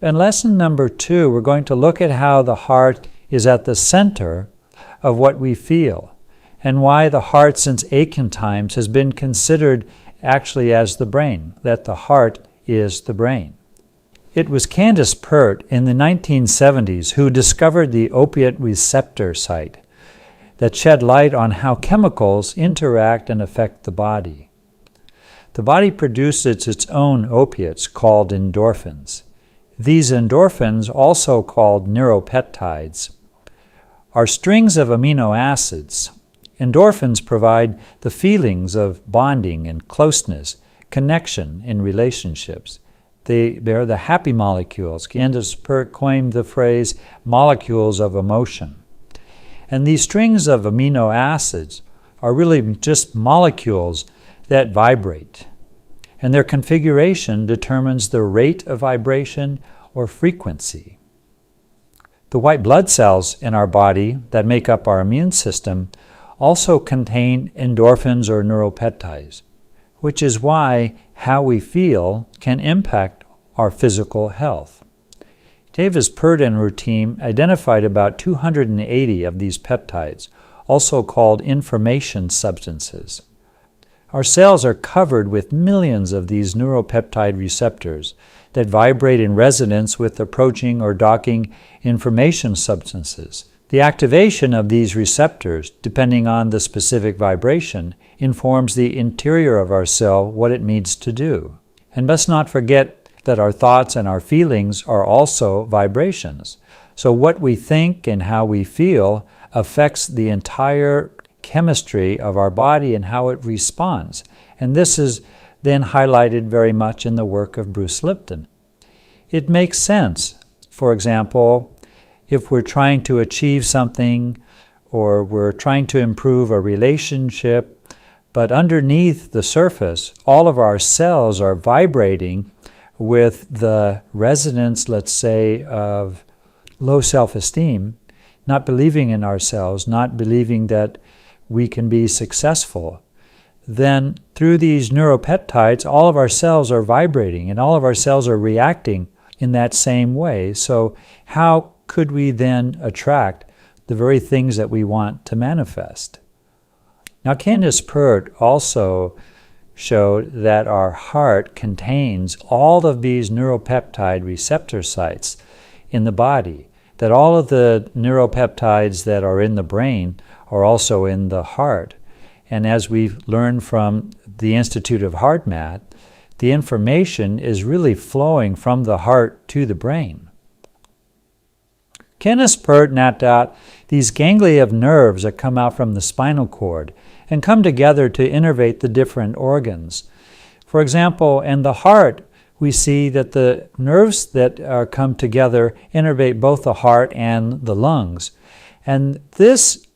In lesson number 2, we're going to look at how the heart is at the center of what we feel, and why the heart since ancient times has been considered actually as the brain, that the heart is the brain. It was Candace Pert in the 1970s who discovered the opiate receptor site that shed light on how chemicals interact and affect the body. The body produces its own opiates called endorphins. These endorphins, also called neuropeptides, are strings of amino acids. Endorphins provide the feelings of bonding and closeness, connection in relationships. They're the happy molecules. Candace Pert coined the phrase molecules of emotion. And these strings of amino acids are really just molecules that vibrate. And their configuration determines the rate of vibration or frequency. The white blood cells in our body that make up our immune system also contain endorphins or neuropeptides, which is why how we feel can impact our physical health. Candace Pert and her team identified about 280 of these peptides, also called information substances. Our cells are covered with millions of these neuropeptide receptors that vibrate in resonance with approaching or docking information substances. The activation of these receptors, depending on the specific vibration, informs the interior of our cell what it needs to do. And must not forget that our thoughts and our feelings are also vibrations. So what we think and how we feel affects the entire chemistry of our body and how it responds. And this is then highlighted very much in the work of Bruce Lipton. It makes sense, for example, if we're trying to achieve something or we're trying to improve a relationship, but underneath the surface, all of our cells are vibrating with the resonance, let's say, of low self-esteem, not believing in ourselves, not believing that we can be successful, then through these neuropeptides, all of our cells are vibrating and all of our cells are reacting in that same way. So how could we then attract the very things that we want to manifest? Now, Candace Pert also showed that our heart contains all of these neuropeptide receptor sites in the body, that all of the neuropeptides that are in the brain are also in the heart. And as we've learned from the Institute of HeartMath, the information is really flowing from the heart to the brain. Candace Pert mapped out these ganglia of nerves that come out from the spinal cord and come together to innervate the different organs. For example, in the heart, we see that the nerves that come together innervate both the heart and the lungs. And this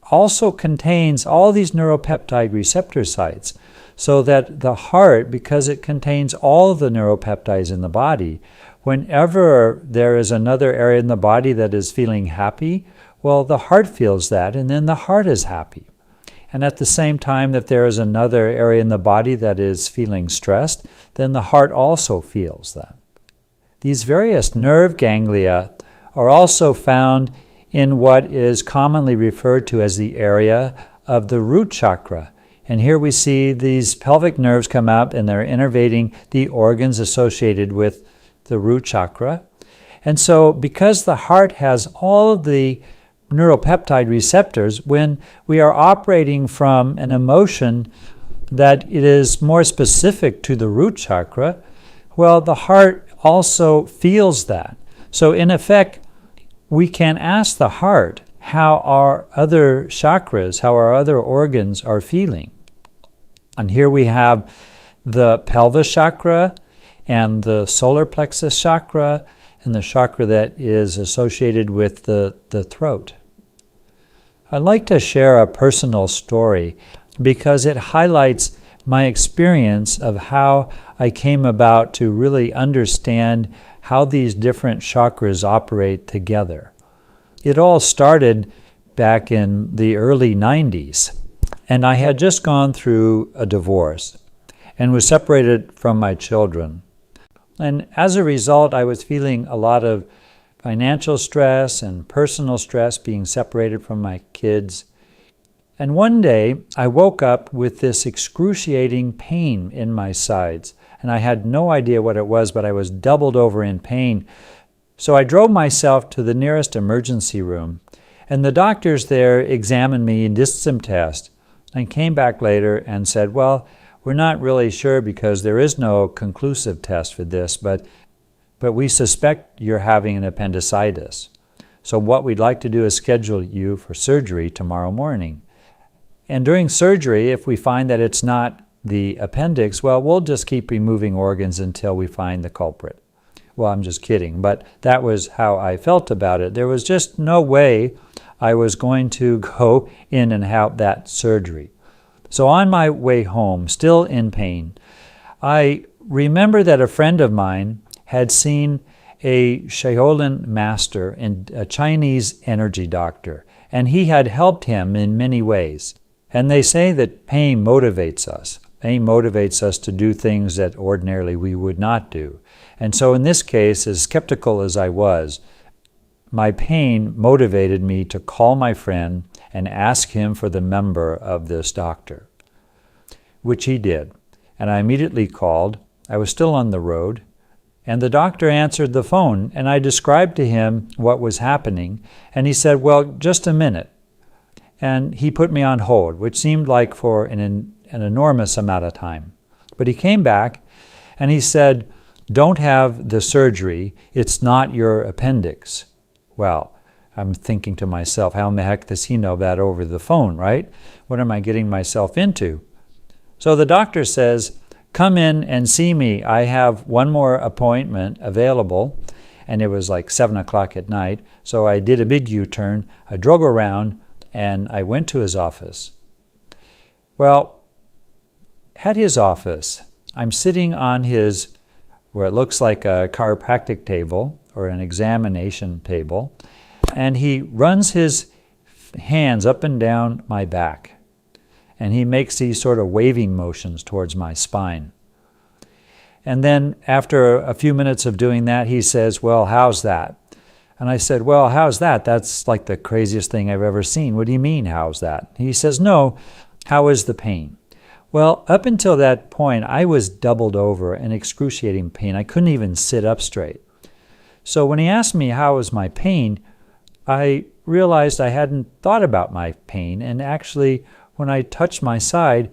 also contains all these neuropeptide receptor sites, so that the heart, because it contains all the neuropeptides in the body, whenever there is another area in the body that is feeling happy, well, the heart feels that, and then the heart is happy. And at the same time, if there is another area in the body that is feeling stressed, then the heart also feels that. These various nerve ganglia are also found in what is commonly referred to as the area of the root chakra. And here we see these pelvic nerves come out and they're innervating the organs associated with the root chakra. And so because the heart has all of the neuropeptide receptors, when we are operating from an emotion that it is more specific to the root chakra, well, the heart also feels that. So in effect, we can ask the heart how our other chakras, how our other organs are feeling. And here we have the pelvis chakra and the solar plexus chakra and the chakra that is associated with the throat. I'd like to share a personal story because it highlights my experience of how I came about to really understand how these different chakras operate together. It all started back in the early 90s, and I had just gone through a divorce and was separated from my children. And as a result, I was feeling a lot of financial stress and personal stress being separated from my kids. And one day, I woke up with this excruciating pain in my sides. And I had no idea what it was, but I was doubled over in pain. So I drove myself to the nearest emergency room. And the doctors there examined me and did some tests. And came back later and said, well, we're not really sure because there is no conclusive test for this, but we suspect you're having an appendicitis. So what we'd like to do is schedule you for surgery tomorrow morning. And during surgery, if we find that it's not the appendix, well, we'll just keep removing organs until we find the culprit. Well, I'm just kidding, but that was how I felt about it. There was just no way I was going to go in and have that surgery. So on my way home, still in pain, I remember that a friend of mine had seen a Shaolin master and a Chinese energy doctor, and he had helped him in many ways. And they say that pain motivates us. Pain motivates us to do things that ordinarily we would not do. And so in this case, as skeptical as I was, my pain motivated me to call my friend and ask him for the number of this doctor, which he did. And I immediately called. I was still on the road, and the doctor answered the phone, and I described to him what was happening, and he said, well, just a minute. And he put me on hold, which seemed like for an enormous amount of time. But he came back, and he said, don't have the surgery. It's not your appendix. Well, I'm thinking to myself, how in the heck does he know that over the phone, right? What am I getting myself into? So the doctor says, come in and see me. I have one more appointment available. And it was like 7 o'clock at night. So I did a big U-turn. I drove around and I went to his office. Well, at his office, I'm sitting on his, where it looks like a chiropractic table or an examination table, and he runs his hands up and down my back, and he makes these sort of waving motions towards my spine. And then after a few minutes of doing that, he says, well, how's that? And I said, well, how's that? That's like the craziest thing I've ever seen. What do you mean, how's that? He says, no, how is the pain? Well, up until that point, I was doubled over in excruciating pain. I couldn't even sit up straight. So when he asked me how was my pain, I realized I hadn't thought about my pain. And actually, when I touched my side,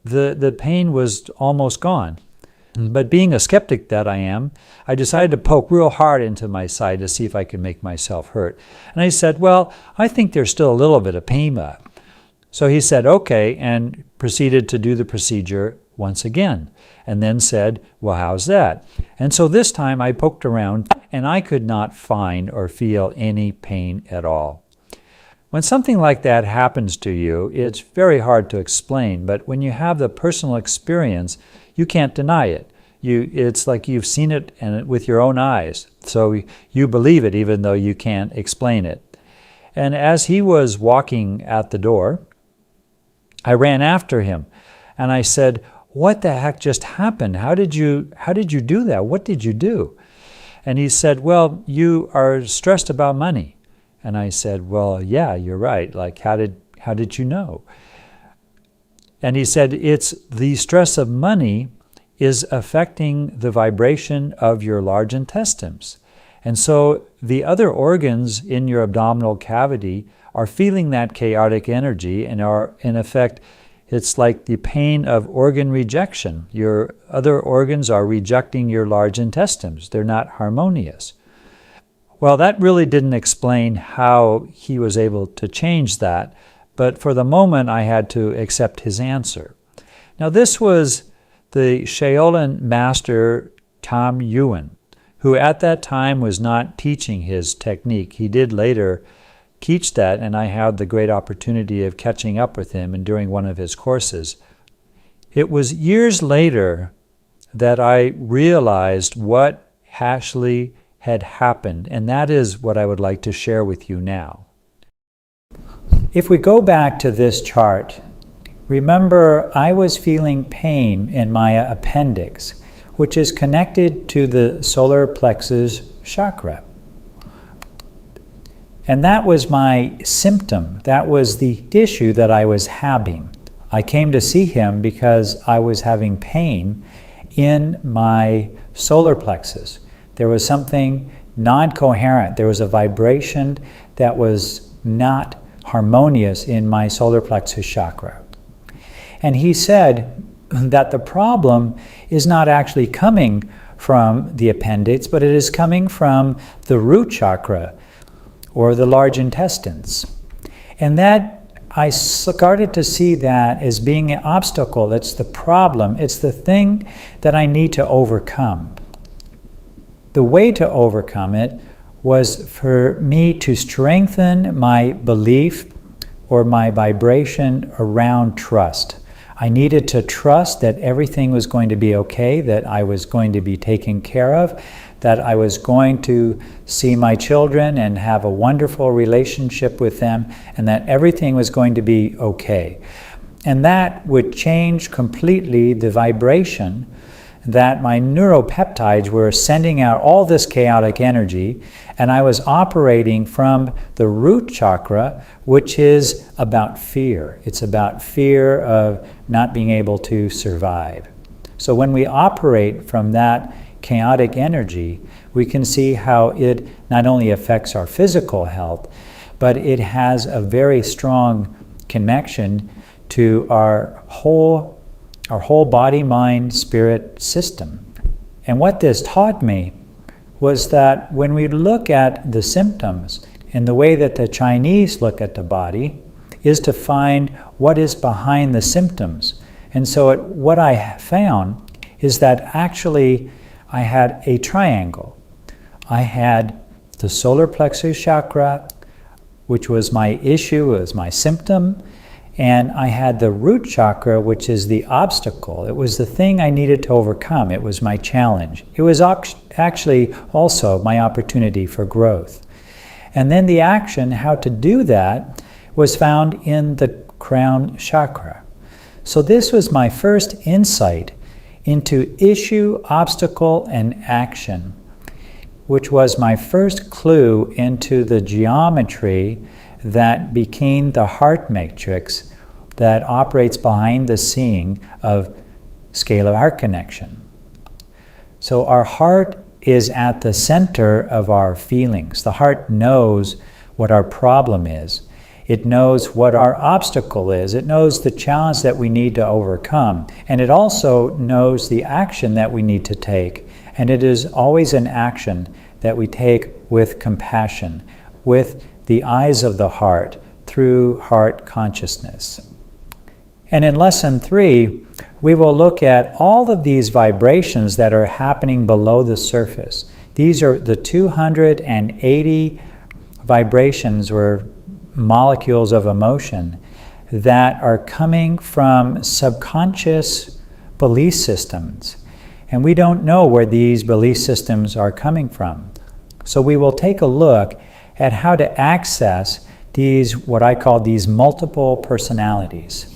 the pain was almost gone. But being a skeptic that I am, I decided to poke real hard into my side to see if I could make myself hurt. And I said, well, I think there's still a little bit of pain left. So he said, okay, and proceeded to do the procedure once again, and then said, well, how's that? And so this time I poked around, and I could not find or feel any pain at all. When something like that happens to you, it's very hard to explain, but when you have the personal experience, you can't deny it. It's like you've seen it with your own eyes, so you believe it even though you can't explain it. And as he was walking at the door, I ran after him, and I said, what the heck just happened? How did you do that? What did you do? And he said, well, you are stressed about money. And I said, well, yeah, you're right. Like, how did you know? And he said, it's the stress of money is affecting the vibration of your large intestines. And so the other organs in your abdominal cavity are feeling that chaotic energy and are, in effect, it's like the pain of organ rejection. Your other organs are rejecting your large intestines. They're not harmonious. Well, that really didn't explain how he was able to change that, but for the moment I had to accept his answer. Now this was the Shaolin master Tom Yuan, who at that time was not teaching his technique. He did later teach that, and I had the great opportunity of catching up with him and during one of his courses. It was years later that I realized what actually had happened, and that is what I would like to share with you now. If we go back to this chart, remember I was feeling pain in my appendix, which is connected to the solar plexus chakra. And that was my symptom. That was the issue that I was having. I came to see him because I was having pain in my solar plexus. There was something non-coherent. There was a vibration that was not harmonious in my solar plexus chakra. And he said that the problem is not actually coming from the appendix, but it is coming from the root chakra, or the large intestines. And that I started to see that as being an obstacle. It's the problem. It's the thing that I need to overcome. The way to overcome it was for me to strengthen my belief or my vibration around trust. I needed to trust that everything was going to be okay, that I was going to be taken care of, that I was going to see my children and have a wonderful relationship with them, and that everything was going to be okay. And that would change completely the vibration, that my neuropeptides were sending out all this chaotic energy, and I was operating from the root chakra, which is about fear. It's about fear of not being able to survive. So when we operate from that chaotic energy, we can see how it not only affects our physical health, but it has a very strong connection to our whole body, mind, spirit system. And what this taught me was that when we look at the symptoms in the way that the Chinese look at the body, is to find what is behind the symptoms. And so what I found is that actually I had a triangle. I had the solar plexus chakra, which was my issue, was my symptom, and I had the root chakra, which is the obstacle. It was the thing I needed to overcome. It was my challenge. It was actually also my opportunity for growth. And then the action, how to do that, was found in the crown chakra. So this was my first insight into issue, obstacle, and action, which was my first clue into the geometry that became the heart matrix that operates behind the scene of scalar heart connection. So our heart is at the center of our feelings. The heart knows what our problem is. It knows what our obstacle is. It knows the challenge that we need to overcome. And it also knows the action that we need to take. And it is always an action that we take with compassion, with the eyes of the heart, through heart consciousness. And in lesson 3, we will look at all of these vibrations that are happening below the surface. These are the 280 vibrations or molecules of emotion that are coming from subconscious belief systems. And we don't know where these belief systems are coming from. So we will take a look at how to access these, what I call these multiple personalities.